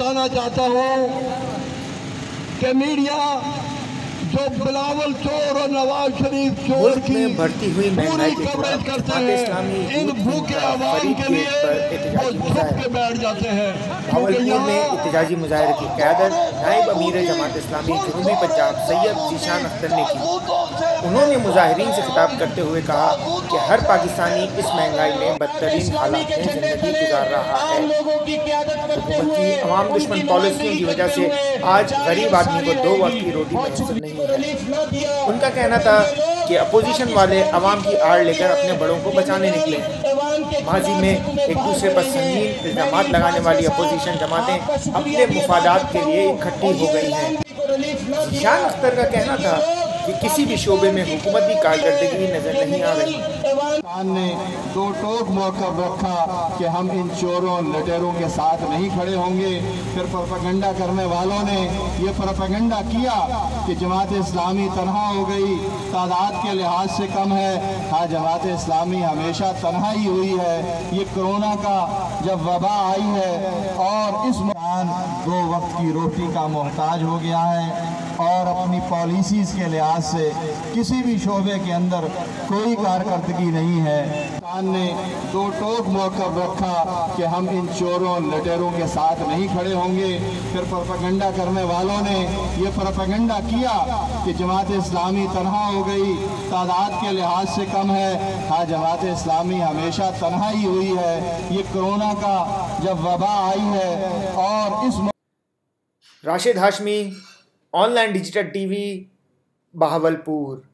बताना चाहता हूँ कि मीडिया जो बिलावल चोर और नवाज शरीफ चोर की बढ़ती हुई महंगाई के कवरेज खिलाफ करते जमात हैं, इस्लामी इन भूखे आवाम के लिए वो झुक के बैठ जाते हैं। भावलपुर में एहतजाजी मुजाहरे की क़यादत नायब अमीर जमात इस्लामी जनूबी पंजाब सैयद ज़ीशान अख्तर ने की। उन्होंने मुजाहिरीन से खिताब करते हुए कहा कि हर पाकिस्तानी इस महंगाई में बदतरीन हालात में ज़िंदगी गुजार रहा है। हुकूमत की अवाम दुश्मन पॉलिसियों की वजह से आज गरीब आदमी को 2 वक्त की रोटी मैसर नहीं है। उनका कहना था कि अपोजिशन वाले अवाम की आड़ लेकर अपने बड़ों को बचाने निकले हैं। माजी में एक दूसरे पर संगीन इल्ज़ामात लगाने वाली अपोजिशन जमातें अपने मुफादात के लिए इकट्ठी हो गई हैं। ज़ीशान अख्तर का कहना था कि किसी भी शोबे में हुकूमत की कारकर्दगी नजर नहीं आ रही। ने दो टोक मौक़िफ़ रखा कि हम इन चोरों लटेरों के साथ नहीं खड़े होंगे। फिर प्रोपेगेंडा करने वालों ने ये प्रोपेगेंडा किया कि जमात इस्लामी तनहा हो गई, तादाद के लिहाज से कम है। हाँ, जमात इस्लामी हमेशा तनहा ही हुई है। ये कोरोना का जब वबा आई है और इस मुल्क 2 वक्त की रोटी का मोहताज हो गया है और अपनी पॉलिसीज़ के लिहाज से किसी भी शोबे के अंदर कोई कारकर्दगी नहीं है। ने 2 टोक मौक़िफ़ रखा कि हम इन चोरों लटेरों के साथ नहीं खड़े होंगे। फिर प्रोपेगेंडा करने वालों ने ये प्रोपेगेंडा किया कि जमात इस्लामी तनहा हो गई, तादाद के लिहाज से कम है। हाँ, जमात इस्लामी हमेशा तनहा ही हुई है। ये कोरोना का जब वबा आई है और इस Rashid Hashmi, online digital TV, Bahawalpur.